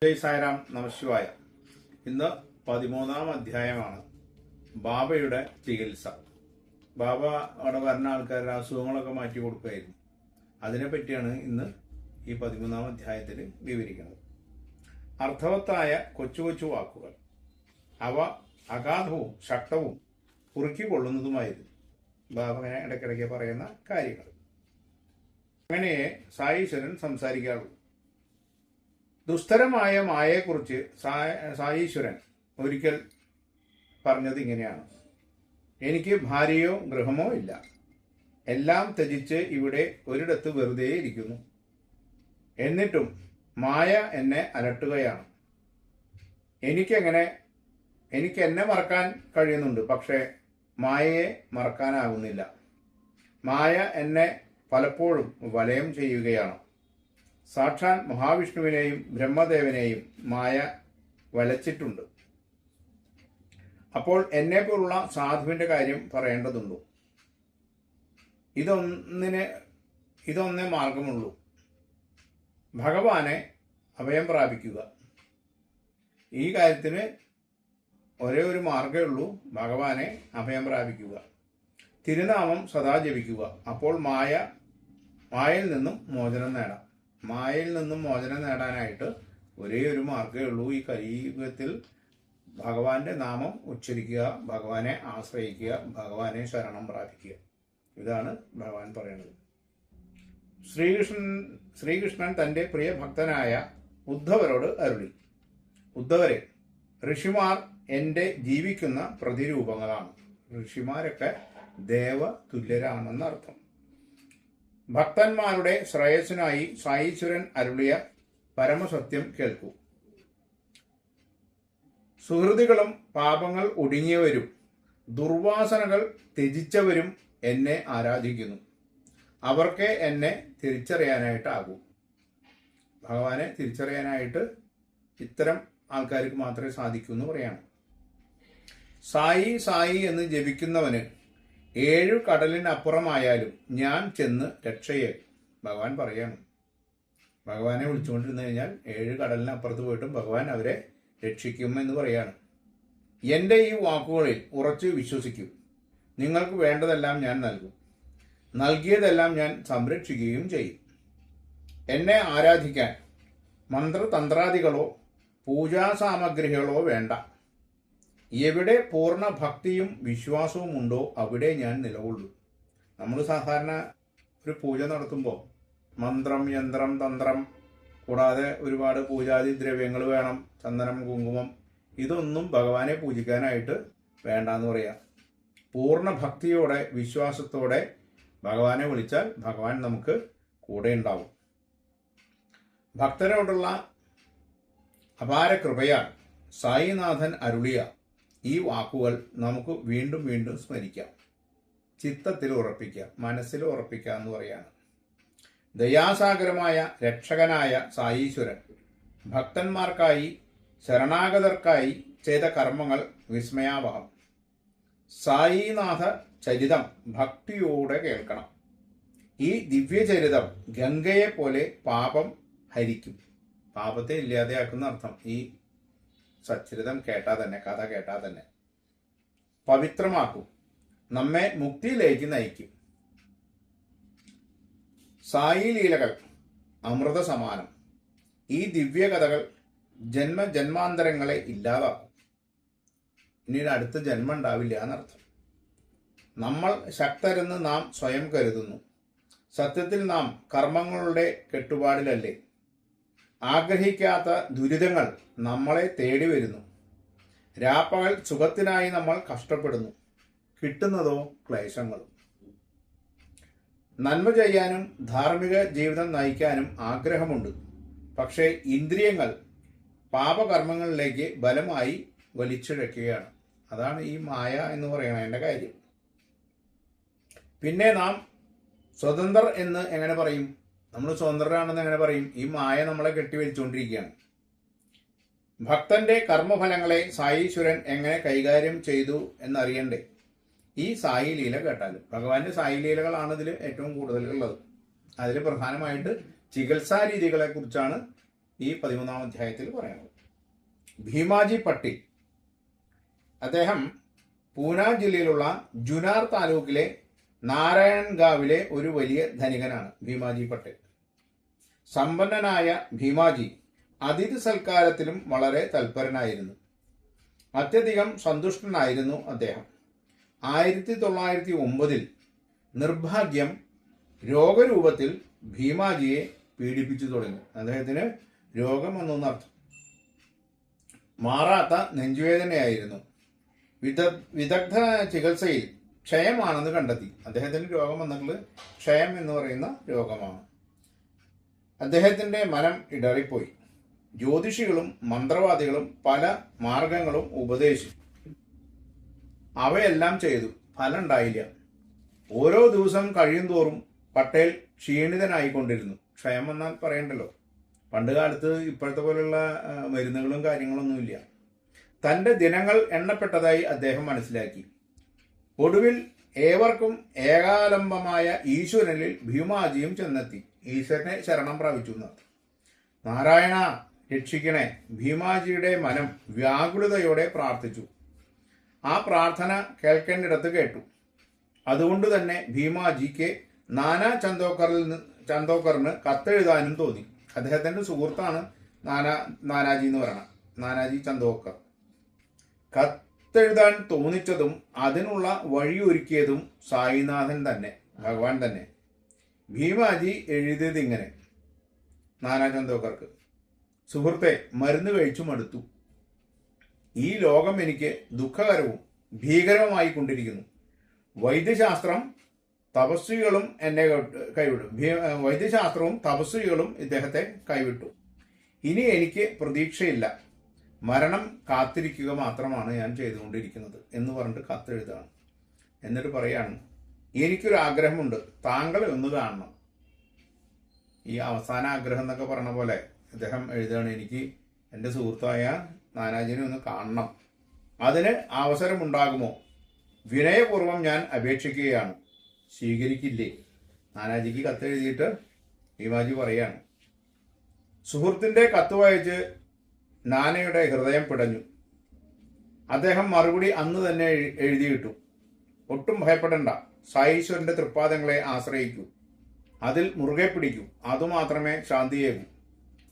ജയ് സായിറാം, നമശിവായ. ഇന്ന് 13-ാം അധ്യായമാണ്. ബാബയുടെ ചികിത്സ. ബാബ അവിടെ വരുന്ന ആൾക്കാരുടെ അസുഖങ്ങളൊക്കെ മാറ്റി കൊടുക്കുകയായിരുന്നു. അതിനെപ്പറ്റിയാണ് ഇന്ന് ഈ 13-ാം അധ്യായത്തിൽ വിവരിക്കുന്നത്. അർത്ഥവത്തായ കൊച്ചു കൊച്ചു വാക്കുകൾ, അവ അഗാധവും ശക്തവും കുറുക്കിക്കൊള്ളുന്നതുമായിരുന്നു ബാബ ഇടയ്ക്കിടയ്ക്ക് പറയുന്ന കാര്യങ്ങൾ. അങ്ങനെയേ സായീശ്വരൻ സംസാരിക്കാറുള്ളൂ. ദുസ്തരമായ മായയെക്കുറിച്ച് സായീശ്വരൻ ഒരിക്കൽ പറഞ്ഞത് ഇങ്ങനെയാണ്: എനിക്ക് ഭാര്യയോ ഗൃഹമോ ഇല്ല, എല്ലാം ത്യജിച്ച് ഇവിടെ ഒരിടത്ത് വെറുതെ ഇരിക്കുന്നു. എന്നിട്ടും മായ എന്നെ അലട്ടുകയാണ്. എനിക്ക് എന്നെ മറക്കാൻ കഴിയുന്നുണ്ട്, പക്ഷേ മായയെ മറക്കാനാകുന്നില്ല. മായ എന്നെ പലപ്പോഴും വലയം ചെയ്യുകയാണ്. സാക്ഷാൽ മഹാവിഷ്ണുവിനെയും ബ്രഹ്മദേവനെയും മായ വലച്ചിട്ടുണ്ട്. അപ്പോൾ എന്നെപ്പോലുള്ള സാധുവിന്റെ കാര്യം പറയേണ്ടതുണ്ടോ? ഇതൊന്നേ മാർഗമുള്ളൂ: ഭഗവാനെ അഭയം പ്രാപിക്കുക. ഈ കാര്യത്തിന് ഒരേ ഒരു മാർഗമേ ഉള്ളൂ: ഭഗവാനെ അഭയം പ്രാപിക്കുക, തിരുനാമം സദാ ജപിക്കുക. അപ്പോൾ മായയിൽ നിന്നും മോചനം നേടാം. മായയിൽ നിന്നും മോചനം നേടാനായിട്ട് ഒരേ ഒരു മാർഗ്ഗമേ ഉള്ളൂ: ഈ കലിയുഗത്തിൽ ഭഗവാന്റെ നാമം ഉച്ചരിക്കുക, ഭഗവാനെ ആശ്രയിക്കുക, ഭഗവാനെ ശരണം പ്രാപിക്കുക. ഇതാണ് ഭഗവാൻ പറയുന്നത്. ശ്രീകൃഷ്ണൻ തൻ്റെ പ്രിയ ഭക്തനായ ഉദ്ധവരോട് അരുളി: ഉദ്ധവരെ, ഋഷിമാർ എൻ്റെ ജീവിക്കുന്ന പ്രതിരൂപങ്ങളാണ്. ഋഷിമാരൊക്കെ ദേവ തുല്യരാണെന്നർത്ഥം. ഭക്തന്മാരുടെ ശ്രേയസ്സിനായി സായീശ്വരൻ അരുളിയ പരമസത്യം കേൾക്കൂ. സുഹൃതികളും പാപങ്ങൾ ഒടുങ്ങിയവരും ദുർവാസനകൾ ത്യജിച്ചവരും എന്നെ ആരാധിക്കുന്നു. അവർക്ക് എന്നെ തിരിച്ചറിയാനായിട്ടാകൂ. ഭഗവാനെ തിരിച്ചറിയാനായിട്ട് ഇത്തരം ആൾക്കാർക്ക് മാത്രമേ സാധിക്കൂ എന്ന് പറയാണ്. സായി സായി എന്ന് ജപിക്കുന്നവന് 7 കടലിനപ്പുറമായാലും ഞാൻ ചെന്ന് രക്ഷയെ. ഭഗവാൻ പറയാണ്, ഭഗവാനെ വിളിച്ചുകൊണ്ടിരുന്നു കഴിഞ്ഞാൽ 7 കടലിനപ്പുറത്ത് പോയിട്ടും ഭഗവാൻ അവരെ രക്ഷിക്കും എന്ന് പറയാണ്. എൻ്റെ ഈ വാക്കുകളിൽ ഉറച്ചു വിശ്വസിക്കും. നിങ്ങൾക്ക് വേണ്ടതെല്ലാം ഞാൻ നൽകും. നൽകിയതെല്ലാം ഞാൻ സംരക്ഷിക്കുകയും ചെയ്യും. എന്നെ ആരാധിക്കാൻ മന്ത്രതന്ത്രാദികളോ പൂജാസാമഗ്രികളോ വേണ്ട. എവിടെ പൂർണ്ണ ഭക്തിയും വിശ്വാസവും ഉണ്ടോ അവിടെ ഞാൻ നിലകൊള്ളൂ. നമ്മൾ സാധാരണ ഒരു പൂജ നടത്തുമ്പോൾ മന്ത്രം, യന്ത്രം, തന്ത്രം കൂടാതെ ഒരുപാട് പൂജാതി ദ്രവ്യങ്ങൾ വേണം, ചന്ദനം, കുങ്കുമം. ഇതൊന്നും ഭഗവാനെ പൂജിക്കാനായിട്ട് വേണ്ടെന്ന് പറയാം. പൂർണ്ണ ഭക്തിയോടെ വിശ്വാസത്തോടെ ഭഗവാനെ വിളിച്ചാൽ ഭഗവാൻ നമുക്ക് കൂടെ ഉണ്ടാവും. ഭക്തരോടുള്ള അപാര കൃപയാൽ സായിനാഥൻ അരുളിയ ഈ വാക്കുകൾ നമുക്ക് വീണ്ടും വീണ്ടും സ്മരിക്കാം, ചിത്തത്തിൽ ഉറപ്പിക്കാം, മനസ്സിൽ ഉറപ്പിക്കാം എന്ന് പറയാണ്. ദയാസാഗരമായ രക്ഷകനായ സായീശ്വരൻ ഭക്തന്മാർക്കായി ശരണാഗതർക്കായി ചെയ്ത കർമ്മങ്ങൾ വിസ്മയാവഹം. സായിനാഥ ചരിതം ഭക്തിയോടെ കേൾക്കണം. ഈ ദിവ്യചരിതം ഗംഗയെ പോലെ പാപം ഹരിക്കും. പാപത്തെ ഇല്ലാതെയാക്കുന്ന അർത്ഥം ഈ സച്ചരിതം കേട്ടാൽ തന്നെ, കഥ കേട്ടാൽ തന്നെ പവിത്രമാക്കും, നമ്മെ മുക്തിയിലേക്ക് നയിക്കും. സായി ലീലകൾ അമൃത സമാനം. ഈ ദിവ്യകഥകൾ ജന്മജന്മാന്തരങ്ങളെ ഇല്ലാതാക്കും. ഇനി അടുത്ത ജന്മം ഉണ്ടാവില്ല എന്നർത്ഥം. നമ്മൾ ശക്തരെന്ന് നാം സ്വയം കരുതുന്നു. സത്യത്തിൽ നാം കർമ്മങ്ങളുടെ കെട്ടുപാടിലല്ലേ. ആഗ്രഹിക്കാത്ത ദുരിതങ്ങൾ നമ്മളെ തേടി വരുന്നു. രാപ്പകൽ സുഖത്തിനായി നമ്മൾ കഷ്ടപ്പെടുന്നു. കിട്ടുന്നതോ ക്ലേശങ്ങളും. നന്മ ചെയ്യാനും ധാർമ്മിക ജീവിതം നയിക്കാനും ആഗ്രഹമുണ്ട്. പക്ഷേ ഇന്ദ്രിയങ്ങൾ പാപകർമ്മങ്ങളിലേക്ക് ബലമായി വലിച്ചിഴക്കുകയാണ്. അതാണ് ഈ മായ എന്ന് പറയുന്നതിൻ്റെ കാര്യം. പിന്നെ നാം സ്വതന്ത്രർ എന്ന് എങ്ങനെ പറയും? നമ്മൾ സ്വതന്ത്രരാണെന്ന് എങ്ങനെ പറയും? ഈ മായ നമ്മളെ കെട്ടിവലിച്ചുകൊണ്ടിരിക്കുകയാണ്. ഭക്തന്റെ കർമ്മഫലങ്ങളെ സായീശ്വരൻ എങ്ങനെ കൈകാര്യം ചെയ്തു എന്നറിയണ്ടേ? ഈ സായി ലീല കേട്ടാൽ. ഭഗവാന്റെ സായി ലീലകളാണ് ഇതിൽ ഏറ്റവും കൂടുതലുള്ളത്. അതിൽ പ്രധാനമായിട്ട് ചികിത്സാ രീതികളെ കുറിച്ചാണ് ഈ 13-ാം അധ്യായത്തിൽ പറയുന്നത്. ഭീമാജി പട്ടേൽ, അദ്ദേഹം പൂന ജില്ലയിലുള്ള ജുനാർ താലൂക്കിലെ നാരായൺഗാവിലെ ഒരു വലിയ ധനികനാണ് ഭീമാജി പട്ടേൽ. സമ്പന്നനായ ഭീമാജി അതിഥി സൽക്കാരത്തിലും വളരെ തൽപരനായിരുന്നു. അത്യധികം സന്തുഷ്ടനായിരുന്നു അദ്ദേഹം. 1909 നിർഭാഗ്യം രോഗരൂപത്തിൽ ഭീമാജിയെ പീഡിപ്പിച്ചു തുടങ്ങി. അദ്ദേഹത്തിന് രോഗം വന്നു എന്നർത്ഥം. മാറാത്ത നെഞ്ചുവേദനയായിരുന്നു. വിദഗ്ധ ചികിത്സയിൽ ക്ഷയമാണെന്ന് കണ്ടെത്തി. അദ്ദേഹത്തിന് രോഗം വന്നിട്ടുള്ളത് ക്ഷയം എന്ന് പറയുന്ന രോഗമാണ്. അദ്ദേഹത്തിൻ്റെ മനം ഇടറിപ്പോയി. ജ്യോതിഷികളും മന്ത്രവാദികളും പല മാർഗങ്ങളും ഉപദേശിച്ചു. അവയെല്ലാം ചെയ്തു, ഫലം ഉണ്ടായില്ല. ഓരോ ദിവസം കഴിയും തോറും പട്ടേൽ ക്ഷീണിതനായിക്കൊണ്ടിരുന്നു. ക്ഷയം വന്നാൽ പറയണ്ടല്ലോ. പണ്ട് കാലത്ത് ഇപ്പോഴത്തെ പോലുള്ള മരുന്നുകളും കാര്യങ്ങളൊന്നുമില്ല. തൻ്റെ ദിനങ്ങൾ എണ്ണപ്പെട്ടതായി അദ്ദേഹം മനസ്സിലാക്കി. ഒടുവിൽ ഏവർക്കും ഏകാലംബമായ ഈശ്വരനിൽ ഭീമാജിയും ചെന്നെത്തി. ഈശ്വരനെ ശരണം പ്രാപിച്ചു. നാരായണ രക്ഷിക്കണേ. ഭീമാജിയുടെ മനം വ്യാകുലതയോടെ പ്രാർത്ഥിച്ചു. ആ പ്രാർത്ഥന കേൾക്കേണ്ടിടത്ത് കേട്ടു. അതുകൊണ്ട് തന്നെ ഭീമാജിക്ക് ചന്ദോക്കറിന് കത്തെഴുതാനും തോന്നി. അദ്ദേഹത്തിൻ്റെ സുഹൃത്താണ് നാനാജി എന്ന് പറയണം, നാനാജി ചന്ദോക്കർ. കത്തെഴുതാൻ തോന്നിച്ചതും അതിനുള്ള വഴിയൊരുക്കിയതും സായിനാഥൻ തന്നെ, ഭഗവാൻ തന്നെ. ഭീമാജി എഴുതിയത് ഇങ്ങനെ: നാനാ ചന്ദോക്കർക്ക്, സുഹൃത്തെ, മരുന്ന് കഴിച്ചു മടുത്തു. ഈ ലോകം എനിക്ക് ദുഃഖകരവും ഭീകരവുമായി കൊണ്ടിരിക്കുന്നു. വൈദ്യശാസ്ത്രവും തപസ്വികളും ഇദ്ദേഹത്തെ കൈവിട്ടു. ഇനി എനിക്ക് പ്രതീക്ഷയില്ല. മരണം കാത്തിരിക്കുക മാത്രമാണ് ഞാൻ ചെയ്തുകൊണ്ടിരിക്കുന്നത് എന്ന് പറഞ്ഞിട്ട് കത്തെഴുതാണ്. എന്നിട്ട് പറയാണ്, എനിക്കൊരു ആഗ്രഹമുണ്ട്, താങ്കളെ ഒന്ന് കാണണം. ഈ അവസാന ആഗ്രഹം എന്നൊക്കെ പറഞ്ഞ പോലെ അദ്ദേഹം എഴുതുകയാണ്, എനിക്ക് എൻ്റെ സുഹൃത്തായ നാനാജിനെ ഒന്ന് കാണണം. അതിന് അവസരമുണ്ടാകുമോ? വിനയപൂർവ്വം ഞാൻ അപേക്ഷിക്കുകയാണ്. സ്വീകരിക്കില്ലേ? നാനാജിക്ക് കത്തെഴുതിയിട്ട് ഭീമാജി പറയാണ്. സുഹൃത്തിൻ്റെ കത്ത് വായിച്ച് നാനയുടെ ഹൃദയം പിടഞ്ഞു. അദ്ദേഹം മറുപടി അന്ന് തന്നെ എഴുതിയിട്ടു: ഒട്ടും ഭയപ്പെടേണ്ട, സായീശ്വരന്റെ തൃപ്പാദങ്ങളെ ആശ്രയിക്കൂ, അതിൽ മുറുകെ പിടിക്കൂ, അതുമാത്രമേ ശാന്തിയേകൂ.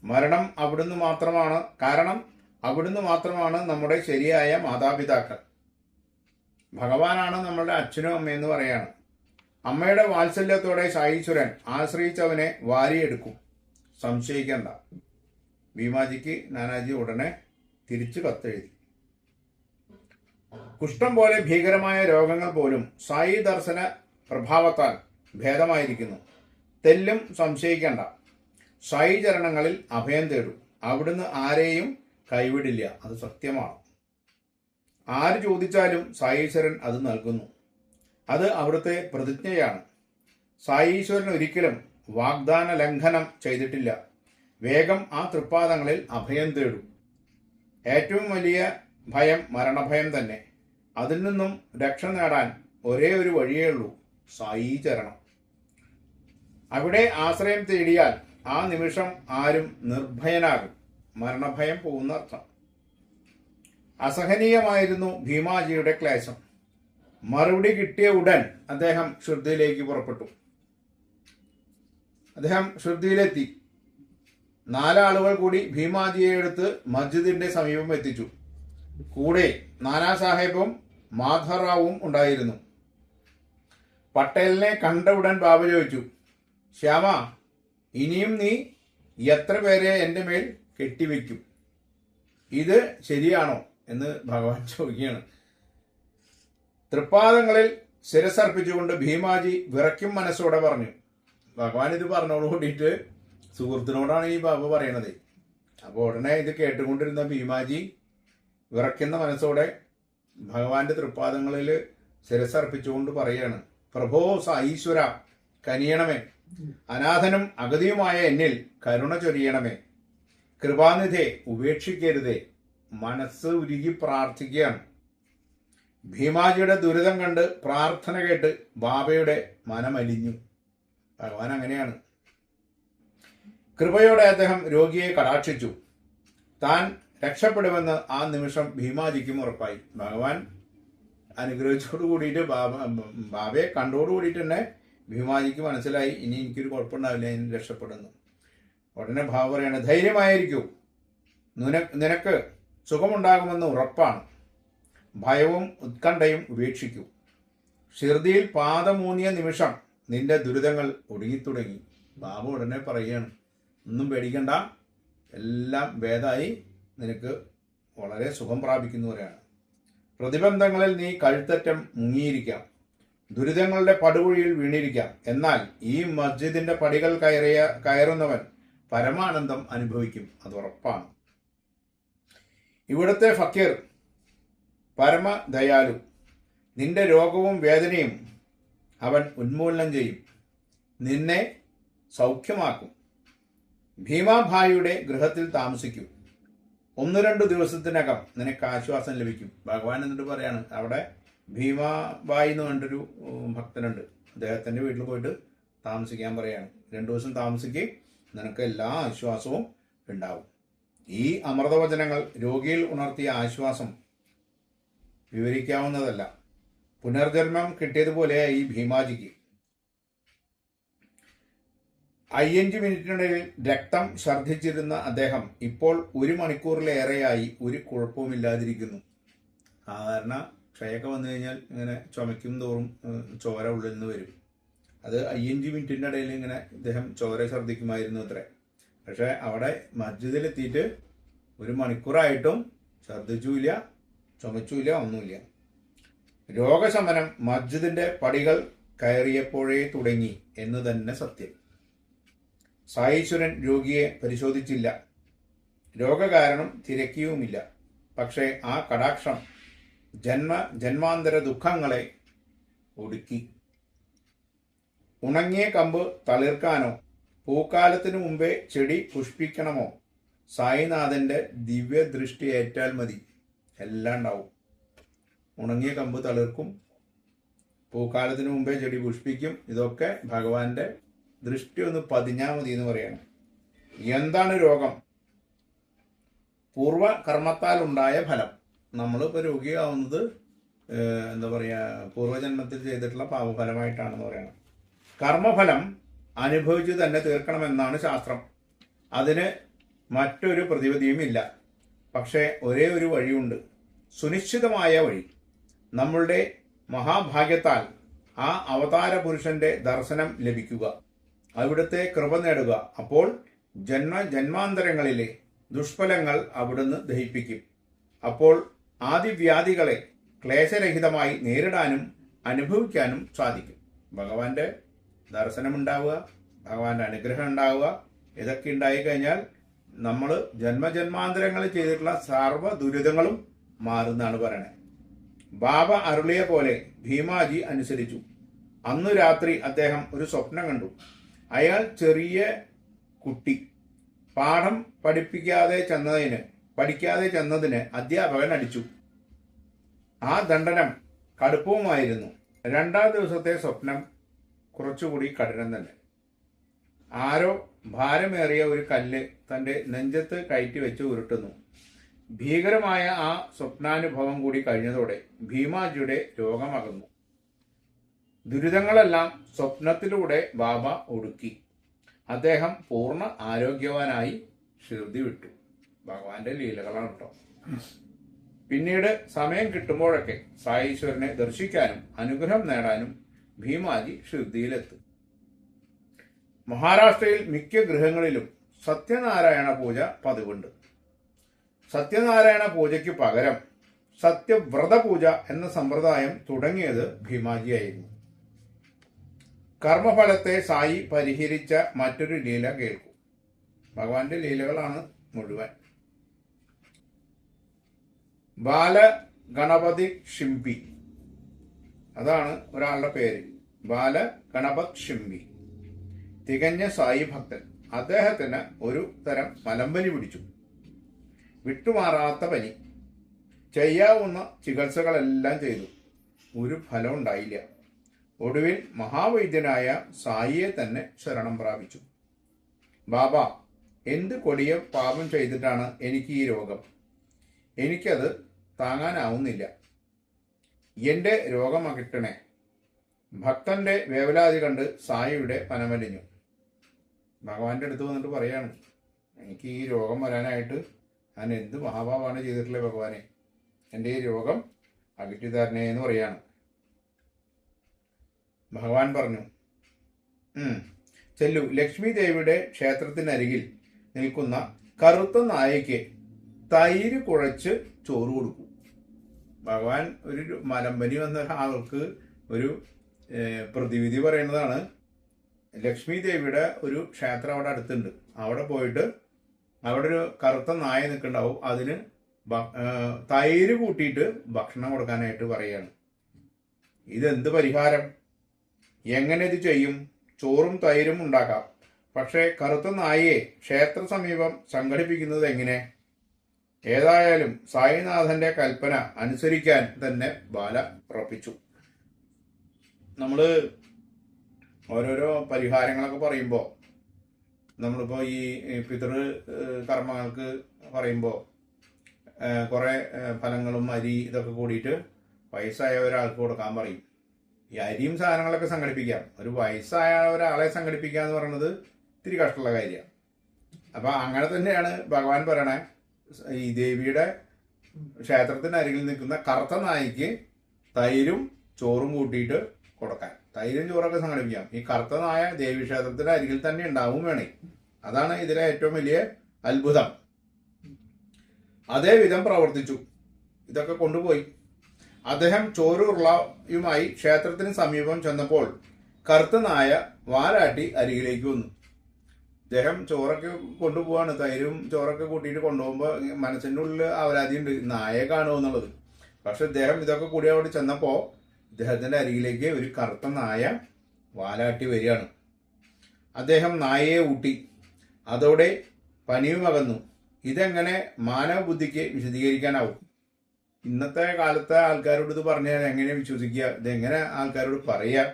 മരണം അവിടുന്ന് മാത്രമാണ്, കാരണം അവിടുന്ന് മാത്രമാണ് നമ്മുടെ ശരിയായ മാതാപിതാക്കൾ. ഭഗവാനാണ് നമ്മളുടെ അച്ഛനും അമ്മയെന്ന് പറയാണ്. അമ്മയുടെ വാത്സല്യത്തോടെ സായീശ്വരൻ ആശ്രയിച്ചവനെ വാരിയെടുക്കും, സംശയിക്കേണ്ട. ഭീമാജിക്ക് നാനാജി ഉടനെ തിരിച്ചു കത്തെഴുതി. കുഷ്ഠം പോലെ ഭീകരമായ രോഗങ്ങൾ പോലും സായി ദർശന പ്രഭാവത്താൽ ഭേദമായിരിക്കുന്നു. തെല്ലും സംശയിക്കേണ്ട. സായി ചരണങ്ങളിൽ അഭയം തേടൂ. അവിടുന്ന് ആരെയും കൈവിടില്ല, അത് സത്യമാണ്. ആര് ചോദിച്ചാലും സായീശ്വരൻ അത് നൽകുന്നു. അത് അവിടുത്തെ പ്രതിജ്ഞയാണ്. സായീശ്വരൻ ഒരിക്കലും വാഗ്ദാന ലംഘനം ചെയ്തിട്ടില്ല. വേഗം ആ തൃപ്പാദങ്ങളിൽ അഭയം തേടൂ. ഏറ്റവും വലിയ ഭയം മരണഭയം തന്നെ. അതിൽ നിന്നും രക്ഷ നേടാൻ ഒരേ ഒരു വഴിയേ ഉള്ളൂ, സായി ചരണം. അവിടെ ആശ്രയം തേടിയാൽ ആ നിമിഷം ആരും നിർഭയനാകും. മരണഭയം പോകുന്ന അർത്ഥം. അസഹനീയമായിരുന്നു ഭീമാജിയുടെ ക്ലേശം. മറുപടി കിട്ടിയ ഉടൻ അദ്ദേഹം ഷിർദിയിലേക്ക് പുറപ്പെട്ടു. അദ്ദേഹം ഷിർദിയിലെത്തി. 4 ആളുകൾ കൂടി ഭീമാജിയെ എടുത്ത് മസ്ജിദിന്റെ സമീപം എത്തിച്ചു. കൂടെ നാനാ സാഹേബും മാധവറാവും ഉണ്ടായിരുന്നു. പട്ടേലിനെ കണ്ട ഉടൻ ബാബ ചോദിച്ചു, ശ്യാമ, ഇനിയും നീ എത്ര പേരെ എൻ്റെ മേൽ കെട്ടിവെക്കും? ഇത് ശരിയാണോ എന്ന് ഭഗവാൻ ചോദിക്കുകയാണ്. തൃപ്പാദങ്ങളിൽ ശിരസർപ്പിച്ചുകൊണ്ട് ഭീമാജി വിറയ്ക്കും മനസ്സോടെ പറഞ്ഞു. ഭഗവാൻ ഇത് പറഞ്ഞോട് കൂടിയിട്ട് സുഹൃത്തിനോടാണ് ഈ ബാബ പറയണത്. അപ്പോൾ ഉടനെ ഇത് കേട്ടുകൊണ്ടിരുന്ന ഭീമാജി വിറയ്ക്കുന്ന മനസ്സോടെ ഭഗവാന്റെ തൃപ്പാദങ്ങളിൽ ശിരസർപ്പിച്ചുകൊണ്ട് പറയാണ്, പ്രഭോ സായീശ്വര, കനിയണമേ. അനാഥനും അഗതിയുമായ എന്നിൽ കരുണ ചൊരിയണമേ. കൃപാനിധേ, ഉപേക്ഷിക്കരുതേ. മനസ്സ് ഉരുകി പ്രാർത്ഥിക്കുകയാണ്. ഭീമാജിയുടെ ദുരിതം കണ്ട് പ്രാർത്ഥന കേട്ട് ബാബയുടെ മനമലിഞ്ഞു. ഭഗവാൻ അങ്ങനെയാണ്. കൃപയോടെ അദ്ദേഹം രോഗിയെ കടാക്ഷിച്ചു. താൻ രക്ഷപ്പെടുമെന്ന് ആ നിമിഷം ഭീമാജിക്കും ഉറപ്പായി. ഭഗവാൻ അനുഗ്രഹിച്ചോട് കൂടിയിട്ട് ബാബയെ കണ്ടോട് കൂടിയിട്ട് തന്നെ ഭീമാജിക്ക് മനസ്സിലായി, ഇനി എനിക്കൊരു കുഴപ്പമുണ്ടാവില്ല, ഇനി രക്ഷപ്പെടുന്നു. ഉടനെ ഭാവ പറയാണ്, ധൈര്യമായിരിക്കൂ, നിനക്ക് സുഖമുണ്ടാകുമെന്ന് ഉറപ്പാണ്. ഭയവും ഉത്കണ്ഠയും ഉപേക്ഷിക്കൂ. ഷിർദിയിൽ പാദമൂന്നിയ നിമിഷം നിന്റെ ദുരിതങ്ങൾ ഒടുങ്ങിത്തുടങ്ങി. ബാബ ഉടനെ പറയുകയാണ്, ഒന്നും പേടിക്കണ്ട, എല്ലാം ഭേദമായി, നിനക്ക് വളരെ സുഖം പ്രാപിക്കുന്നവരാണ്. പ്രതിബന്ധങ്ങളിൽ നീ കഴുത്തറ്റം മുങ്ങിയിരിക്കാം, ദുരിതങ്ങളുടെ പടുകുഴിയിൽ വീണിരിക്കാം. എന്നാൽ ഈ മസ്ജിദിന്റെ പടികൾ കയറുന്നവൻ പരമാനന്ദം അനുഭവിക്കും, അത് ഉറപ്പാണ്. ഇവിടുത്തെ ഫക്കീർ പരമദയാലു. നിന്റെ രോഗവും വേദനയും അവൻ ഉന്മൂലനം ചെയ്യും, നിന്നെ സൗഖ്യമാക്കും. ഭീമാഭായിയുടെ ഗൃഹത്തിൽ താമസിക്കും. 1-2 ദിവസത്തിനകം നിനക്ക് ആശ്വാസം ലഭിക്കും. ഭഗവാൻ എന്നിട്ട് പറയാണ്, അവിടെ ഭീമാബായി എന്ന് പറഞ്ഞൊരു ഭക്തനുണ്ട്, അദ്ദേഹത്തിന്റെ വീട്ടിൽ പോയിട്ട് താമസിക്കാൻ പറയാണ്. 2 ദിവസം താമസിക്കും, നിനക്ക് എല്ലാ ആശ്വാസവും ഉണ്ടാവും. ഈ അമൃതവചനങ്ങൾ രോഗിയിൽ ഉണർത്തിയ ആശ്വാസം വിവരിക്കാവുന്നതല്ല. പുനർജന്മം കിട്ടിയതുപോലെ ഈ ഭീമാജിക്ക് 5 മിനിറ്റിനിടയിൽ രക്തം ഛർദ്ദിച്ചിരുന്ന അദ്ദേഹം ഇപ്പോൾ 1 മണിക്കൂറിലേറെയായി ഒരു കുഴപ്പവുമില്ലാതിരിക്കുന്നു. സാധാരണ ക്ഷയൊക്കെ വന്നു കഴിഞ്ഞാൽ ഇങ്ങനെ ചുമയ്ക്കും തോറും ചോര ഉള്ളിൽ നിന്ന് വരും. അത് 5 മിനിറ്റിൻ്റെ ഇടയിൽ ഇങ്ങനെ ഇദ്ദേഹം ചോര ഛർദ്ദിക്കുമായിരുന്നു അത്രേ. പക്ഷെ അവിടെ മസ്ജിദിലെത്തിയിട്ട് 1 മണിക്കൂറായിട്ടും ഛർദ്ദിച്ചുമില്ല, ചുമച്ചുമില്ല, ഒന്നുമില്ല. രോഗശമനം മസ്ജിദിന്റെ പടികൾ കയറിയപ്പോഴേ തുടങ്ങി എന്ന് തന്നെ സത്യം. സായീശ്വരൻ രോഗിയെ പരിശോധിച്ചില്ല, രോഗകാരണം തിരക്കിയുമില്ല. പക്ഷേ ആ കടാക്ഷം ജന്മാന്തര ദുഃഖങ്ങളെ ഒടുക്കി. ഉണങ്ങിയ കമ്പ് തളിർക്കാനോ പൂക്കാലത്തിനു മുമ്പേ ചെടി പുഷ്പിക്കണമോ സായിനാഥന്റെ ദിവ്യദൃഷ്ടി ഏറ്റാൽ മതി, എല്ലാം ഉണ്ടാവും. ഉണങ്ങിയ കമ്പ് തളിർക്കും, പൂക്കാലത്തിന് മുമ്പേ ചെടി പുഷ്പിക്കും. ഇതൊക്കെ ഭഗവാന്റെ ദൃഷ്ടി ഒന്ന് പതിഞ്ഞാൽ മതി എന്ന് പറയണം. എന്താണ് രോഗം? പൂർവകർമ്മത്താൽ ഉണ്ടായ ഫലം. നമ്മളിപ്പോൾ രോഗിയാവുന്നത് എന്താ പറയുക, പൂർവ്വജന്മത്തിൽ ചെയ്തിട്ടുള്ള പാപഫലമായിട്ടാണെന്ന് പറയണം. കർമ്മഫലം അനുഭവിച്ച് തന്നെ തീർക്കണമെന്നാണ് ശാസ്ത്രം. അതിന് മറ്റൊരു പ്രതിവിധിയും ഇല്ല. പക്ഷേ ഒരേ ഒരു വഴിയുണ്ട്, സുനിശ്ചിതമായ വഴി. നമ്മളുടെ മഹാഭാഗ്യത്താൽ ആ അവതാര പുരുഷന്റെ ദർശനം ലഭിക്കുക, അവിടുത്തെ കൃപ നേടുക. അപ്പോൾ ജന്മാന്തരങ്ങളിലെ ദുഷ്ഫലങ്ങൾ അവിടുന്ന് ദഹിപ്പിക്കും. അപ്പോൾ ആദിവ്യാധികളെ ക്ലേശരഹിതമായി നേരിടാനും അനുഭവിക്കാനും സാധിക്കും. ഭഗവാന്റെ ദർശനമുണ്ടാവുക, ഭഗവാന്റെ അനുഗ്രഹം ഉണ്ടാവുക, ഇതൊക്കെ ഉണ്ടായിക്കഴിഞ്ഞാൽ നമ്മൾ ജന്മജന്മാന്തരങ്ങളിൽ ചെയ്തിട്ടുള്ള സർവ്വ ദുരിതങ്ങളും മാറുന്നാണ് പറയണത്. ബാബ അരുളിയ പോലെ ഭീമാജി അനുസരിച്ചു. അന്നു രാത്രി അദ്ദേഹം ഒരു സ്വപ്നം കണ്ടു. അയാൾ ചെറിയ കുട്ടി പാഠം പഠിക്കാതെ ചെന്നതിന് അധ്യാപകൻ അടിച്ചു. ആ ദണ്ഡനം കടുപ്പവുമായിരുന്നു. 2-ാം ദിവസത്തെ സ്വപ്നം കുറച്ചുകൂടി കഠിനം തന്നെ. ആരോ ഭാരമേറിയ ഒരു കല്ല് തന്റെ നെഞ്ചത്ത് കയറ്റി വെച്ച് ഉരുട്ടുന്നു. ഭീകരമായ ആ സ്വപ്നാനുഭവം കൂടി കഴിഞ്ഞതോടെ ഭീമാജിയുടെ രോഗമകന്നു. ദുരിതങ്ങളെല്ലാം സ്വപ്നത്തിലൂടെ ബാബ ഒടുക്കി. അദ്ദേഹം പൂർണ്ണ ആരോഗ്യവാനായി ഷിർദി വിട്ടു. ഭഗവാന്റെ ലീലകളാണ് കേട്ടോ. പിന്നീട് സമയം കിട്ടുമ്പോഴൊക്കെ സായീശ്വരനെ ദർശിക്കാനും അനുഗ്രഹം നേടാനും ഭീമാജി ഷിർദിയിലെത്തും. മഹാരാഷ്ട്രയിൽ മിക്ക ഗൃഹങ്ങളിലും സത്യനാരായണ പൂജ പതിവുണ്ട്. സത്യനാരായണ പൂജയ്ക്ക് പകരം സത്യവ്രത പൂജ എന്ന സമ്പ്രദായം തുടങ്ങിയത് ഭീമാജിയായിരുന്നു. കർമ്മഫലത്തെ സായി പരിഹരിച്ച മറ്റൊരു ലീല കേൾക്കൂ. ഭഗവാന്റെ ലീലകളാണ് മുഴുവൻ. ബാലഗണപതി ഷിംപി, അതാണ് ഒരാളുടെ പേര്. ബാലഗണപത് ഷിംപി തികഞ്ഞ സായി ഭക്തൻ. അദ്ദേഹത്തിന് ഒരു തരം മലമ്പനി പിടിച്ചു. വിട്ടുമാറാത്ത പനി. ചെയ്യാവുന്ന ചികിത്സകളെല്ലാം ചെയ്തു, ഒരു ഫലം ഉണ്ടായില്ല. ഒടുവിൽ മഹാവൈദ്യനായ സായിയെ തന്നെ ശരണം പ്രാപിച്ചു. ബാബ എന്ത് കൊടിയ പാപം ചെയ്തിട്ടാണ് എനിക്ക് ഈ രോഗം? എനിക്കത് താങ്ങാനാവുന്നില്ല. എൻ്റെ രോഗം അകറ്റണേ. ഭക്തന്റെ വേവലാതി കണ്ട് സായിയുടെ പനമലിഞ്ഞു. ഭഗവാന്റെ അടുത്ത് വന്നിട്ട് പറയാണ്, എനിക്ക് ഈ രോഗം വരാനായിട്ട് ഞാൻ എന്ത് മഹാഭാവമാണ് ചെയ്തിട്ടുള്ളത് ഭഗവാനെ, എൻ്റെ ഈ രോഗം അകറ്റി തരണേ എന്ന് പറയാണ്. ഭഗവാൻ പറഞ്ഞു, ചെല്ലു, ലക്ഷ്മി ദേവിയുടെ ക്ഷേത്രത്തിനരികിൽ നിൽക്കുന്ന കറുത്ത നായയ്ക്ക് തൈര് കുഴച്ച് ചോറ് കൊടുക്കും. ഭഗവാൻ ഒരു മലമ്പനി വന്ന ആൾക്ക് ഒരു പ്രതിവിധി പറയുന്നതാണ്. ലക്ഷ്മി ദേവിയുടെ ഒരു ക്ഷേത്രം അവിടെ അടുത്തുണ്ട്. അവിടെ പോയിട്ട് അവിടെ ഒരു കറുത്ത നായ നിൽക്കുന്നുണ്ടാവും. അതിന് തൈര് കൂട്ടിയിട്ട് ഭക്ഷണം കൊടുക്കാനായിട്ട് പറയാണ്. ഇതെന്ത് പരിഹാരം? എങ്ങനെ ഇത് ചെയ്യും? ചോറും തൈരും ഉണ്ടാക്കാം, പക്ഷേ കറുത്ത നായയെ ക്ഷേത്ര സമീപം സംഘടിപ്പിക്കുന്നത് എങ്ങനെ? ഏതായാലും സായിനാഥന്റെ കൽപ്പന അനുസരിക്കാൻ തന്നെ ബാല ഉറപ്പിച്ചു. നമ്മൾ ഓരോരോ പരിഹാരങ്ങളൊക്കെ പറയുമ്പോൾ, നമ്മളിപ്പോൾ ഈ പിതൃ കർമ്മങ്ങൾക്ക് പറയുമ്പോൾ കുറേ ഫലങ്ങളും അരി ഇതൊക്കെ കൂടിയിട്ട് വയസ്സായ ഒരാൾക്ക് കൊടുക്കാൻ പറയും. ഈ അരിയും സാധനങ്ങളൊക്കെ സംഘടിപ്പിക്കാം. ഒരു വയസ്സായ ഒരാളെ സംഘടിപ്പിക്കുക എന്ന് പറയുന്നത് ഇത്തിരി കഷ്ടമുള്ള കാര്യമാണ്. അപ്പം അങ്ങനെ തന്നെയാണ് ഭഗവാൻ പറയണേ, ഈ ദേവിയുടെ ക്ഷേത്രത്തിനരികിൽ നിൽക്കുന്ന കറുത്ത നായിക്ക് തൈരും ചോറും കൂട്ടിയിട്ട് കൊടുക്കാൻ. തൈരും ചോറൊക്കെ സംഘടിപ്പിക്കാം. ഈ കറുത്ത നായ ദേവി ക്ഷേത്രത്തിന്റെ അരികിൽ തന്നെ ഉണ്ടാവും വേണേ. അതാണ് ഇതിലെ ഏറ്റവും വലിയ അത്ഭുതം. അതേ വിധം പ്രവർത്തിച്ചു. ഇതൊക്കെ കൊണ്ടുപോയി അദ്ദേഹം ചോറുരുളയുമായി ക്ഷേത്രത്തിന് സമീപം ചെന്നപ്പോൾ കറുത്ത നായ വാലാട്ടി അരികിലേക്ക് വന്നു. അദ്ദേഹം ചോറൊക്കെ കൊണ്ടുപോവാണ്. തൈരും ചോറൊക്കെ കൂട്ടിയിട്ട് കൊണ്ടുപോകുമ്പോൾ മനസ്സിൻ്റെ ഉള്ളിൽ അവരാതിയുണ്ട്, നായയെ കാണുമോ എന്നുള്ളത്. പക്ഷെ അദ്ദേഹം ഇതൊക്കെ കൂടി അവിടെ ചെന്നപ്പോൾ ഇദ്ദേഹത്തിന്റെ അരികിലേക്ക് ഒരു കറുത്ത നായ വാലാട്ടി വരികയാണ്. അദ്ദേഹം നായയെ ഊട്ടി. അതോടെ പനിയും അകന്നു. ഇതെങ്ങനെ മാനവ ബുദ്ധിക്ക് വിശദീകരിക്കാനാവും? ഇന്നത്തെ കാലത്തെ ആൾക്കാരോട് ഇത് പറഞ്ഞാൽ എങ്ങനെ വിശ്വസിക്കുക? ഇതെങ്ങനെ ആൾക്കാരോട് പറയുക?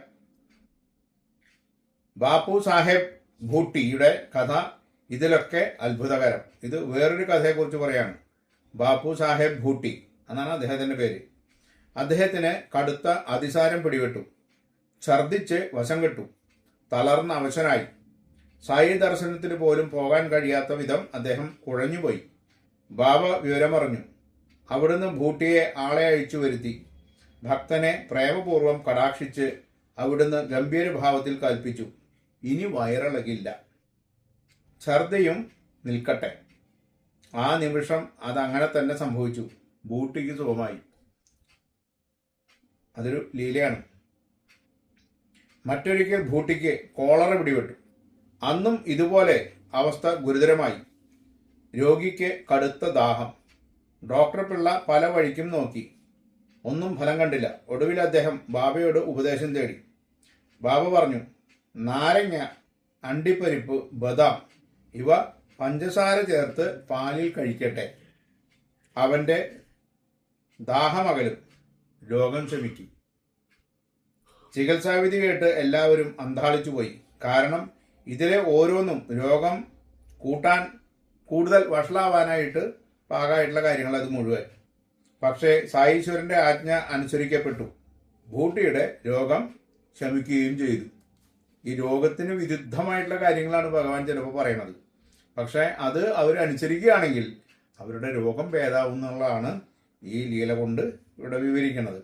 ബാപ്പു സാഹേബ് ഭൂട്ടിയുടെ കഥ ഇതിലൊക്കെ അത്ഭുതകരം. ഇത് വേറൊരു കഥയെക്കുറിച്ച് പറയാണ്. ബാപ്പു സാഹേബ് ഭൂട്ടി എന്നാണ് അദ്ദേഹത്തിന്റെ പേര്. അദ്ദേഹത്തിന് കടുത്ത അതിസാരം പിടിപെട്ടു. ഛർദിച്ച് വശം കെട്ടു. തളർന്ന അവശനായി. സായി ദർശനത്തിന് പോലും പോകാൻ കഴിയാത്ത വിധം അദ്ദേഹം കുഴഞ്ഞുപോയി. ബാബ വിവരമറിഞ്ഞു. അവിടുന്ന് ഭൂട്ടിയെ ആളെ അയച്ചു വരുത്തി. ഭക്തനെ പ്രേമപൂർവ്വം കടാക്ഷിച്ച് അവിടുന്ന് ഗംഭീരഭാവത്തിൽ കൽപ്പിച്ചു, ഇനി വയറിളകില്ല, ഛർദിയും നിൽക്കട്ടെ. ആ നിമിഷം അതങ്ങനെ തന്നെ സംഭവിച്ചു. ഭൂട്ടിക്ക് സുഖമായി. അതൊരു ലീലയാണ്. മറ്റൊരിക്കൽ ഭൂട്ടിക്ക് കോളറ പിടിപെട്ടു. അന്നും ഇതുപോലെ അവസ്ഥ ഗുരുതരമായി. രോഗിക്ക് കടുത്ത ദാഹം. ഡോക്ടർ പിള്ള പല വഴിക്കും നോക്കി. ഒന്നും ഫലം കണ്ടില്ല. ഒടുവിൽ അദ്ദേഹം ബാബയോട് ഉപദേശം തേടി. ബാബ പറഞ്ഞു, നാരങ്ങ, അണ്ടിപ്പരിപ്പ്, ബദാം ഇവ പഞ്ചസാര ചേർത്ത് പാലിൽ കഴിക്കട്ടെ. അവന്റെ ദാഹമകലും, രോഗം ശമിക്കും. ചികിത്സാവിധി കേട്ട് എല്ലാവരും അന്താളിച്ചു പോയി. കാരണം ഇതിലെ ഓരോന്നും രോഗം കൂട്ടാൻ, കൂടുതൽ വഷളാവാനായിട്ട് പാകമായിട്ടുള്ള കാര്യങ്ങൾ അത് മുഴുവൻ. പക്ഷേ സായീശ്വരന്റെ ആജ്ഞ അനുസരിക്കപ്പെട്ടു. ഭൂട്ടിയുടെ രോഗം ശമിക്കുകയും ചെയ്തു. ഈ രോഗത്തിന് വിരുദ്ധമായിട്ടുള്ള കാര്യങ്ങളാണ് ഭഗവാൻ ചിലപ്പോൾ പറയുന്നത്. പക്ഷെ അത് അവരനുസരിക്കുകയാണെങ്കിൽ അവരുടെ രോഗം ഭേദാവും എന്നുള്ളതാണ് ഈ ലീല കൊണ്ട് ഇവിടെ വിവരിക്കുന്നത്.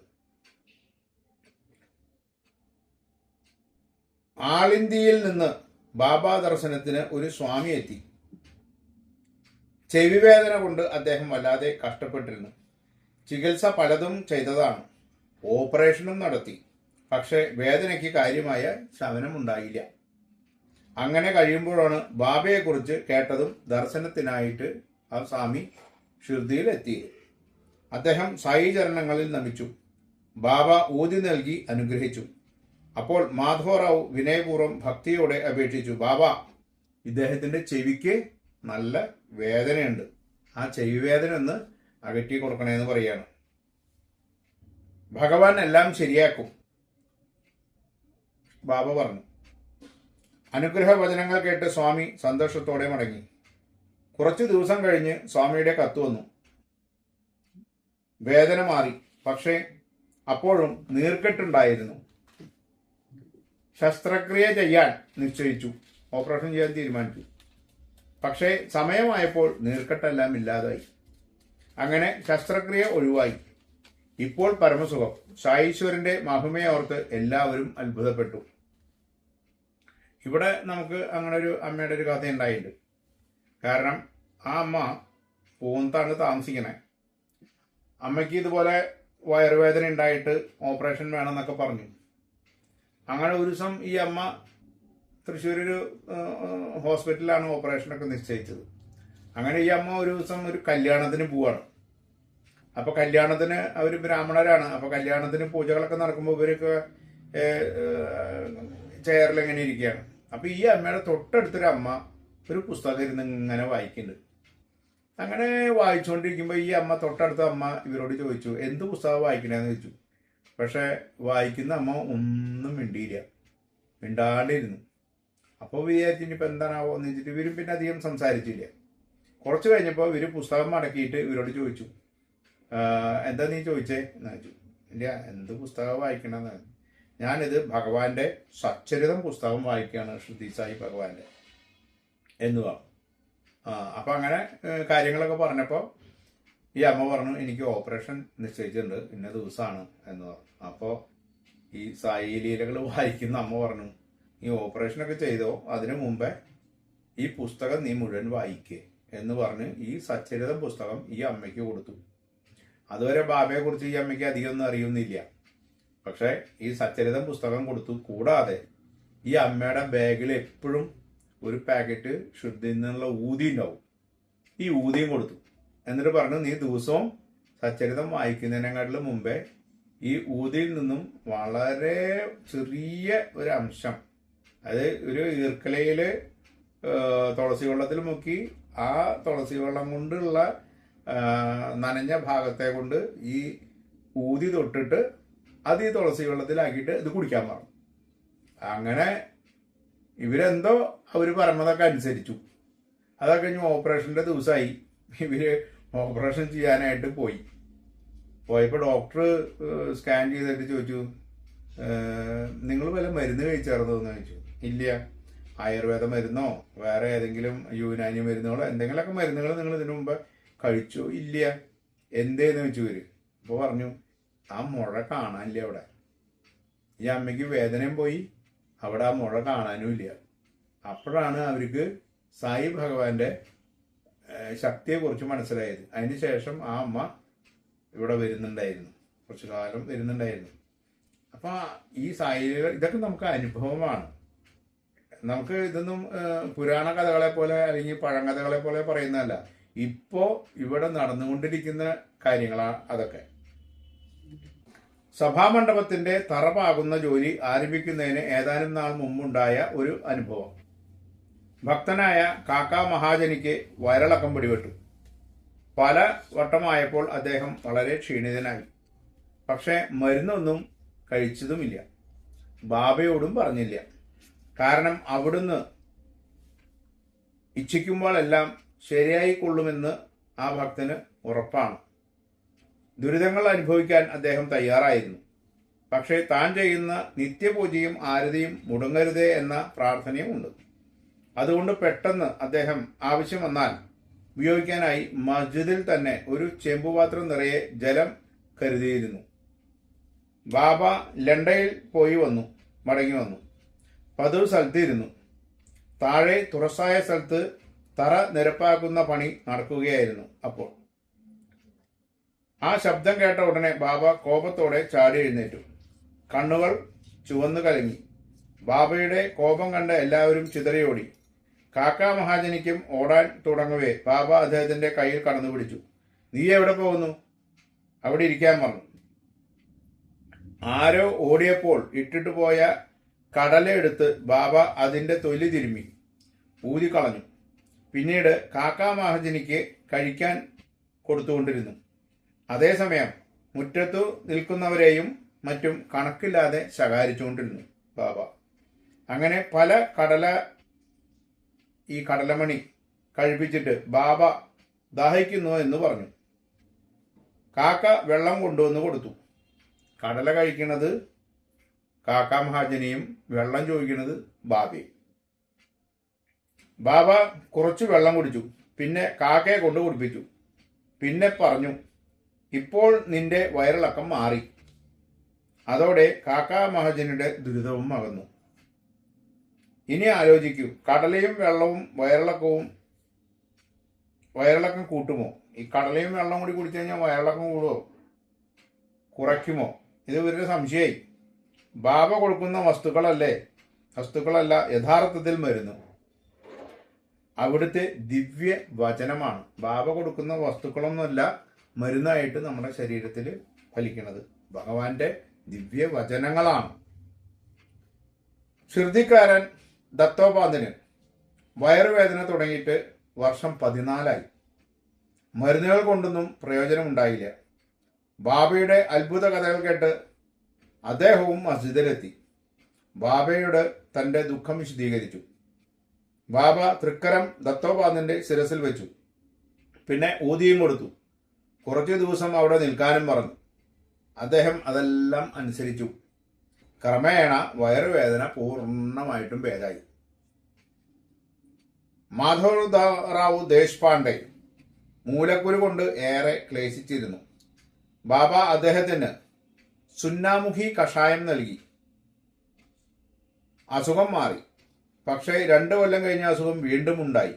ആളിന്ത്യയിൽ നിന്ന് ബാബാ ദർശനത്തിന് ഒരു സ്വാമി എത്തി. ചെവിവേദന കൊണ്ട് അദ്ദേഹം വല്ലാതെ കഷ്ടപ്പെട്ടിരുന്നു. ചികിത്സ പലതും ചെയ്തതാണ്. ഓപ്പറേഷനും നടത്തി. പക്ഷെ വേദനയ്ക്ക് കാര്യമായ ശമനമുണ്ടായില്ല. അങ്ങനെ കഴിയുമ്പോഴാണ് ബാബയെക്കുറിച്ച് കേട്ടതും ദർശനത്തിനായിട്ട് ആ സ്വാമി ഷിർദിയിൽ എത്തിയത്. അദ്ദേഹം സായി ചരണങ്ങളിൽ നമിച്ചു. ബാബ ഊതി നൽകി അനുഗ്രഹിച്ചു. അപ്പോൾ മാധവറാവു വിനയപൂർവ്വം ഭക്തിയോടെ അപേക്ഷിച്ചു, ബാബ, ഇദ്ദേഹത്തിന്റെ ചെവിക്ക് നല്ല വേദനയുണ്ട്. ആ ചെവി വേദന ഒന്ന് അകറ്റി കൊടുക്കണേന്ന് പറയാണ്. ഭഗവാൻ എല്ലാം ശരിയാക്കും, ബാബ പറഞ്ഞു. അനുഗ്രഹ വചനങ്ങൾ കേട്ട് സ്വാമി സന്തോഷത്തോടെ മടങ്ങി. കുറച്ചു ദിവസം കഴിഞ്ഞ് സ്വാമിയുടെ കത്ത് വന്നു. വേദന മാറി, പക്ഷേ അപ്പോഴും നീർക്കെട്ടുണ്ടായിരുന്നു. ശസ്ത്രക്രിയ ചെയ്യാൻ നിശ്ചയിച്ചു, ഓപ്പറേഷൻ ചെയ്യാൻ തീരുമാനിച്ചു. പക്ഷേ സമയമായപ്പോൾ നീർക്കെട്ടെല്ലാം ഇല്ലാതായി. അങ്ങനെ ശസ്ത്രക്രിയ ഒഴിവായി. ഇപ്പോൾ പരമസുഖം. സായീശ്വരന്റെ മഹിമയെ ഓർത്ത് എല്ലാവരും അത്ഭുതപ്പെട്ടു. ഇവിടെ നമുക്ക് അങ്ങനെ ഒരു അമ്മയുടെ ഒരു കഥ ഉണ്ടായിട്ടുണ്ട്. കാരണം ആ അമ്മ പൂന്താണ് താമസിക്കണേ. അമ്മയ്ക്ക് ഇതുപോലെ വയറുവേദന ഉണ്ടായിട്ട് ഓപ്പറേഷൻ വേണമെന്നൊക്കെ പറഞ്ഞു. അങ്ങനെ ഒരു ദിവസം ഈ അമ്മ തൃശ്ശൂർ ഒരു ഹോസ്പിറ്റലിലാണ് ഓപ്പറേഷനൊക്കെ നിശ്ചയിച്ചത്. അങ്ങനെ ഈ അമ്മ ഒരു ദിവസം ഒരു കല്യാണത്തിന് പോവാണ്. അപ്പോൾ കല്യാണത്തിന് അവർ ബ്രാഹ്മണരാണ്. അപ്പോൾ കല്യാണത്തിന് പൂജകളൊക്കെ നടക്കുമ്പോൾ ഇവരൊക്കെ ചെയറിൽ എങ്ങനെ ഇരിക്കുകയാണ്. അപ്പോൾ ഈ അമ്മയുടെ തൊട്ടടുത്തൊരു അമ്മ ഒരു പുസ്തകം ഇരുന്ന് ഇങ്ങനെ വായിക്കുന്നുണ്ട്. അങ്ങനെ വായിച്ചുകൊണ്ടിരിക്കുമ്പോൾ ഈ അമ്മ തൊട്ടടുത്ത അമ്മ ഇവരോട് ചോദിച്ചു, എന്ത് പുസ്തകം വായിക്കണേന്ന് ചോദിച്ചു. പക്ഷെ വായിക്കുന്ന അമ്മ ഒന്നും മിണ്ടിയില്ല, മിണ്ടാണ്ടിരുന്നു. അപ്പോൾ വിചാരിച്ചു ഇനിയിപ്പോൾ എന്താണാവോ എന്ന് വെച്ചിട്ട് ഇവരും പിന്നെ അധികം സംസാരിച്ചില്ല. കുറച്ച് കഴിഞ്ഞപ്പോൾ ഇവർ പുസ്തകം മടക്കിയിട്ട് ഇവരോട് ചോദിച്ചു, എന്താ നീ ചോദിച്ചേ എന്ന് ചോദിച്ചു. ഇല്ല, എന്ത് പുസ്തകം വായിക്കണമെന്ന്. ഞാനിത് ഭഗവാന്റെ സച്ചരിതം പുസ്തകം വായിക്കുകയാണ്, ശ്രുതി സായി ഭഗവാന്റെ എന്ന് പറഞ്ഞു. അപ്പം അങ്ങനെ കാര്യങ്ങളൊക്കെ പറഞ്ഞപ്പോൾ ഈ അമ്മ പറഞ്ഞു, എനിക്ക് ഓപ്പറേഷൻ നിശ്ചയിച്ചിട്ടുണ്ട്, ഇന്ന ദിവസമാണ് എന്ന് പറഞ്ഞു. അപ്പോൾ ഈ സായി ലീലകൾ വായിക്കുന്ന അമ്മ പറഞ്ഞു, ഈ ഓപ്പറേഷനൊക്കെ ചെയ്തോ, അതിനു മുമ്പേ ഈ പുസ്തകം നീ മുഴുവൻ വായിക്കേ എന്ന് പറഞ്ഞ് ഈ സച്ചരിതം പുസ്തകം ഈ അമ്മയ്ക്ക് കൊടുത്തു. അതുവരെ ബാബയെക്കുറിച്ച് ഈ അമ്മയ്ക്ക് അധികം ഒന്നും അറിയുന്നില്ല. പക്ഷേ ഈ സച്ചരിതം പുസ്തകം കൊടുത്തു. കൂടാതെ ഈ അമ്മയുടെ ബാഗിൽ എപ്പോഴും ഒരു പാക്കറ്റ് ശുദ്ധിയിൽ നിന്നുള്ള ഊതി ഉണ്ടാവും. ഈ ഊതിയും കൊടുത്തു. എന്നിട്ട് പറഞ്ഞു, നീ ദിവസവും സച്ചരിതം വായിക്കുന്നതിനെക്കാട്ടിലും മുമ്പേ ഈ ഊതിയിൽ നിന്നും വളരെ ചെറിയ ഒരു അംശം, അത് ഒരു ഈർക്കലയിൽ തുളസി വെള്ളത്തിൽ മുക്കി ആ തുളസി വെള്ളം കൊണ്ടുള്ള നനഞ്ഞ ഭാഗത്തെ കൊണ്ട് ഈ ഊതി തൊട്ടിട്ട് അത് ഈ തുളസി വെള്ളത്തിലാക്കിയിട്ട് ഇത് കുടിക്കാൻ പറഞ്ഞു. അങ്ങനെ ഇവരെന്തോ അവർ പറഞ്ഞതൊക്കെ അനുസരിച്ചു. അതൊക്കെ കഴിഞ്ഞ് ഓപ്പറേഷൻ്റെ ദിവസമായി. ഇവർ ഓപ്പറേഷൻ ചെയ്യാനായിട്ട് പോയപ്പോൾ ഡോക്ടർ സ്കാൻ ചെയ്തിട്ട് ചോദിച്ചു, നിങ്ങൾ വല്ല മരുന്ന് കഴിച്ചായിരുന്നോ എന്ന് ചോദിച്ചു. ഇല്ല. ആയുർവേദ മരുന്നോ വേറെ ഏതെങ്കിലും യുനാനി മരുന്നുകളോ എന്തെങ്കിലുമൊക്കെ മരുന്നുകൾ നിങ്ങൾ ഇതിനു മുമ്പ് കഴിച്ചോ? ഇല്ല. എന്തേന്ന് വെച്ചു ഇവര്. അപ്പോൾ പറഞ്ഞു, ആ മുഴ കാണാനില്ല അവിടെ. ഈ അമ്മയ്ക്ക് വേദനയും പോയി, അവിടെ ആ മുഴ കാണാനും ഇല്ല. അപ്പോഴാണ് അവർക്ക് സായി ഭഗവാന്റെ ശക്തിയെക്കുറിച്ച് മനസ്സിലായത്. അതിന് ശേഷം ആ അമ്മ ഇവിടെ വരുന്നുണ്ടായിരുന്നു, കുറച്ചു കാലം വരുന്നുണ്ടായിരുന്നു. അപ്പം ഈ സായി ഇതൊക്കെ നമുക്ക് അനുഭവമാണ്. നമുക്ക് ഇതൊന്നും പുരാണ കഥകളെ പോലെ അല്ലെങ്കിൽ പഴങ്കഥകളെ പോലെ പറയുന്നതല്ല. ഇപ്പോൾ ഇവിടെ നടന്നുകൊണ്ടിരിക്കുന്ന കാര്യങ്ങളാണ് അതൊക്കെ. സഭാമണ്ഡപത്തിന്റെ തറ പാകുന്ന ജോലി ആരംഭിക്കുന്നതിന് ഏതാനും നാൾ മുമ്പുണ്ടായ ഒരു അനുഭവം. ഭക്തനായ കാക്ക മഹാജനിക്ക് വയറിളക്കം പിടിപെട്ടു. പല വട്ടമായപ്പോൾ അദ്ദേഹം വളരെ ക്ഷീണിതനായി. പക്ഷെ മരുന്നൊന്നും കഴിച്ചതുമില്ല, ബാബയോടും പറഞ്ഞില്ല. കാരണം അവിടുന്ന് ഇച്ഛിക്കുമ്പോഴെല്ലാം ശരിയായിക്കൊള്ളുമെന്ന് ആ ഭക്തന് ഉറപ്പാണ്. ദുരിതങ്ങൾ അനുഭവിക്കാൻ അദ്ദേഹം തയ്യാറായിരുന്നു. പക്ഷേ താൻ ചെയ്യുന്ന നിത്യപൂജയും ആരതിയും മുടങ്ങരുതേ എന്ന പ്രാർത്ഥനയും ഉണ്ട്. അതുകൊണ്ട് പെട്ടെന്ന് അദ്ദേഹം ആവശ്യം വന്നാൽ ഉപയോഗിക്കാനായി മസ്ജിദിൽ തന്നെ ഒരു ചെമ്പുപാത്രം നിറയെ ജലം കരുതിയിരുന്നു. ബാബ ലണ്ടയിൽ പോയി മടങ്ങി വന്നു. പതിവ് സ്ഥലത്തിരുന്നു. താഴെ തുറസായ സ്ഥലത്ത് തറ നിരപ്പാക്കുന്ന പണി നടക്കുകയായിരുന്നു. അപ്പോൾ ആ ശബ്ദം കേട്ട ഉടനെ ബാബ കോപത്തോടെ ചാടി എഴുന്നേറ്റു. കണ്ണുകൾ ചുവന്നു കലങ്ങി. ബാബയുടെ കോപം കണ്ട് എല്ലാവരും ചിതറിയോടി. കാക്ക മഹാജനിക്കും ഓടാൻ തുടങ്ങവേ ബാബ അദ്ദേഹത്തിന്റെ കയ്യിൽ കടന്നു പിടിച്ചു. നീ എവിടെ പോകുന്നു? അവിടെ ഇരിക്കാൻ പറഞ്ഞു. ആരോ ഓടിയപ്പോൾ ഇട്ടിട്ട് പോയ കടല എടുത്ത് ബാബ അതിന്റെ തൊലി തിരുമ്മി ഊതിക്കളഞ്ഞു. പിന്നീട് കാക്ക മഹാജനിക്ക് കഴിക്കാൻ കൊടുത്തുകൊണ്ടിരുന്നു. അതേസമയം മുറ്റത്തു നിൽക്കുന്നവരെയും മറ്റും കണക്കില്ലാതെ ശകാരിച്ചുകൊണ്ടിരുന്നു ബാബ. അങ്ങനെ പല ഈ കടലമണി കഴിപ്പിച്ചിട്ട് ബാബ ദാഹിക്കുന്നു എന്ന് പറഞ്ഞു. കാക്ക വെള്ളം കൊണ്ടുവന്ന് കൊടുത്തു. കടല കഴിക്കണത് കാക്ക മഹാജനെയും വെള്ളം ചോദിക്കുന്നത് ബാബയും. ബാബ കുറച്ച് വെള്ളം കുടിച്ചു. പിന്നെ കാക്കയെ കൊണ്ട് കുടിപ്പിച്ചു. പിന്നെ പറഞ്ഞു, ഇപ്പോൾ നിന്റെ വയറിളക്കം മാറി. അതോടെ കാക്ക മഹാജനുടെ ദുരിതവും അകന്നു. ഇനി ആലോചിക്കൂ, കടലയും വെള്ളവും വയറിളക്കം കൂട്ടുമോ? ഈ കടലയും വെള്ളം കൂടി കുടിച്ചു കഴിഞ്ഞാൽ വയറിളക്കം കൂടുമോ, കുറയ്ക്കുമോ? ഇത് ഇവരുടെ സംശയമായി. ബാബ കൊടുക്കുന്ന വസ്തുക്കളല്ല യഥാർത്ഥത്തിൽ മരുന്ന്. അവിടുത്തെ ദിവ്യ വചനമാണ്. ബാബ കൊടുക്കുന്ന വസ്തുക്കളൊന്നുമല്ല മരുന്നായിട്ട് നമ്മുടെ ശരീരത്തിൽ ഫലിക്കുന്നത്. ഭഗവാന്റെ ദിവ്യ വചനങ്ങളാണ്. ഷിർദിക്കാരൻ ദത്തോപാന്തന് വയറുവേദന തുടങ്ങിയിട്ട് വർഷം 14 മരുന്നുകൾ കൊണ്ടൊന്നും പ്രയോജനമുണ്ടായില്ല. ബാബയുടെ അത്ഭുത കഥകൾ കേട്ട് അദ്ദേഹവും മസ്ജിദിലെത്തി. ബാബയോട് തന്റെ ദുഃഖം വിശദീകരിച്ചു. ബാബ തൃക്കരം ദത്തോപാന്തന്റെ ശിരസിൽ വെച്ചു. പിന്നെ ഊതിയും കൊടുത്തു. കുറച്ചു ദിവസം അവിടെ നിൽക്കാനും പറഞ്ഞു. അദ്ദേഹം അതെല്ലാം അനുസരിച്ചു. ക്രമേണ വയറുവേദന പൂർണ്ണമായിട്ടും ഭേദമായി. മാധവറാവു ദേശ്പാണ്ഡെ മൂലക്കുരു കൊണ്ട് ഏറെ ക്ലേശിച്ചിരുന്നു. ബാബ അദ്ദേഹത്തിന് സുന്നാമുഖി കഷായം നൽകി. അസുഖം മാറി. പക്ഷേ 2 കൊല്ലം കഴിഞ്ഞ അസുഖം വീണ്ടും ഉണ്ടായി.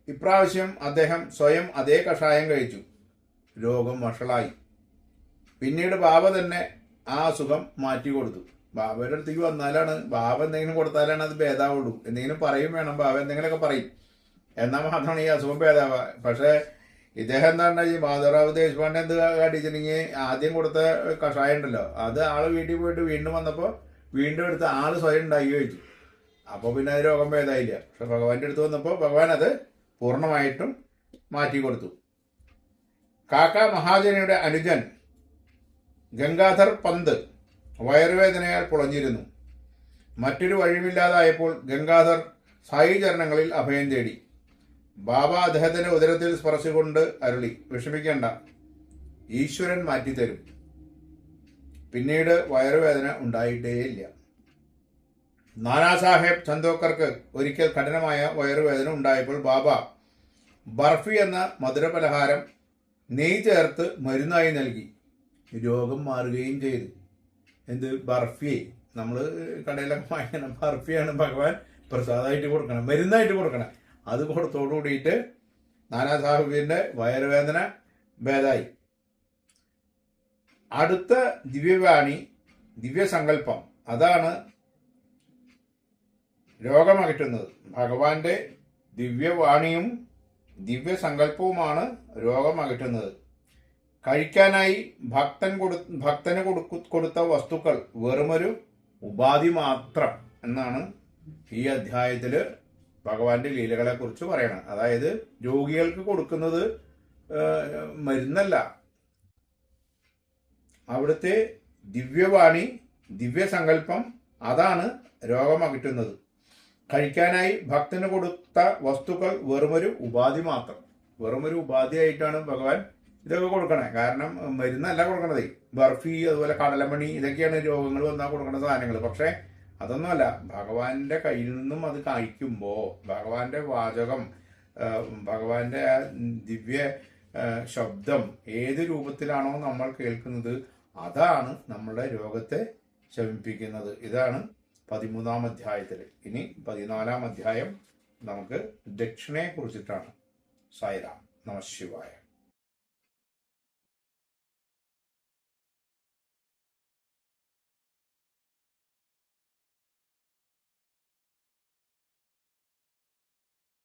ഇപ്രാവശ്യം അദ്ദേഹം സ്വയം അതേ കഷായം കഴിച്ചു. രോഗം വഷളായി. പിന്നീട് ബാബ തന്നെ ആ അസുഖം മാറ്റിക്കൊടുത്തു. ബാബയുടെ അടുത്തേക്ക് വന്നാലാണ്, ബാബ എന്തെങ്കിലും കൊടുത്താലാണ് അത് ഭേദാവുള്ളൂ. എന്തെങ്കിലും പറയും വേണം, ബാബ എന്തെങ്കിലുമൊക്കെ പറയും, എന്നാൽ മാത്രമാണ് ഈ അസുഖം ഭേദാവുക. പക്ഷേ ഇദ്ദേഹം എന്താണ്, ഈ മാധവറാവു ദേശ്പാണ്ഡെ എന്ത് കാട്ടിച്ചിട്ടുണ്ടെങ്കിൽ ആദ്യം കൊടുത്ത കഷായം ഉണ്ടല്ലോ, അത് ആള് വീട്ടിൽ പോയിട്ട് വീണ്ടും വന്നപ്പോൾ വീണ്ടും എടുത്ത് ആള് സ്വയം ഉണ്ടാക്കി കഴിച്ചു. അപ്പോൾ പിന്നെ അത് രോഗം ഭേദമായില്ല. പക്ഷെ ഭഗവാന്റെ അടുത്ത് വന്നപ്പോൾ ഭഗവാൻ അത് പൂർണ്ണമായിട്ടും മാറ്റിക്കൊടുത്തു. കാക്ക മഹാജനയുടെ അനുജൻ ഗംഗാധർ പന്ത് വയറുവേദനയാൽ പുളഞ്ഞിരുന്നു. മറ്റൊരു വഴിയില്ലാതായപ്പോൾ ഗംഗാധർ സായി ചരണങ്ങളിൽ അഭയം തേടി. ബാബ അദ്ദേഹത്തിന്റെ ഉദരത്തിൽ സ്പർശിച്ചുകൊണ്ട് അരുളി, വിഷമിക്കേണ്ട, ഈശ്വരൻ മാറ്റിത്തരും. പിന്നീട് വയറുവേദന ഉണ്ടായിട്ടേയില്ല. നാനാസാഹേബ് ചന്ദോക്കർക്ക് ഒരിക്കൽ കഠിനമായ വയറുവേദന ഉണ്ടായപ്പോൾ ബാബ ബർഫി എന്ന മധുരപലഹാരം നെയ്യ് ചേർത്ത് മരുന്നായി നൽകി. രോഗം മാറുകയും ചെയ്തു. എന്ത് ബർഫി? നമ്മൾ കടയിലൊക്കെ വാങ്ങിക്കണം. ബർഫിയാണ് ഭഗവാൻ പ്രസാദമായിട്ട് കൊടുക്കണം, മരുന്നായിട്ട് കൊടുക്കണം. അത് കൊടുത്തോടു കൂടിയിട്ട് നാനാസാഹിബിന്റെ വയറുവേദന ഭേദമായി. അടുത്ത ദിവ്യവാണി, ദിവ്യസങ്കല്പം, അതാണ് രോഗമകറ്റുന്നത്. ഭഗവാന്റെ ദിവ്യവാണിയും ദിവ്യസങ്കല്പവുമാണ് രോഗമകറ്റുന്നത്. കഴിക്കാനായി ഭക്തന് കൊടുത്ത വസ്തുക്കൾ വെറുമൊരു ഉപാധി മാത്രം എന്നാണ് ഈ അധ്യായത്തിൽ ഭഗവാന്റെ ലീലകളെ കുറിച്ച് പറയണം. അതായത് രോഗികൾക്ക് കൊടുക്കുന്നത് മരുന്നല്ല. അവിടുത്തെ ദിവ്യവാണി, ദിവ്യസങ്കല്പം, അതാണ് രോഗമകറ്റുന്നത്. കഴിക്കാനായി ഭക്തന് കൊടുത്ത വസ്തുക്കൾ വെറുമൊരു ഉപാധി മാത്രം. വെറുമൊരു ഉപാധിയായിട്ടാണ് ഭഗവാൻ ഇതൊക്കെ കൊടുക്കണേ. കാരണം മരുന്നല്ല കൊടുക്കണത്. ബർഫി, അതുപോലെ കടലമണി, ഇതൊക്കെയാണ് രോഗങ്ങൾ വന്നാൽ കൊടുക്കുന്ന സാധനങ്ങൾ. പക്ഷെ അതൊന്നുമല്ല. ഭഗവാന്റെ കയ്യിൽ നിന്നും അത് കഴിക്കുമ്പോൾ ഭഗവാന്റെ വാചകം, ഭഗവാന്റെ ദിവ്യ ശബ്ദം ഏത് രൂപത്തിലാണോ നമ്മൾ കേൾക്കുന്നത്, അതാണ് നമ്മളുടെ രോഗത്തെ ശമിപ്പിക്കുന്നത്. ഇതാണ് 13-ാം അധ്യായത്തിൽ. ഇനി 14-ാം അധ്യായം നമുക്ക് ദക്ഷിണയെ കുറിച്ചിട്ടാണ്. സായിറാം. നമഃ ശിവായ.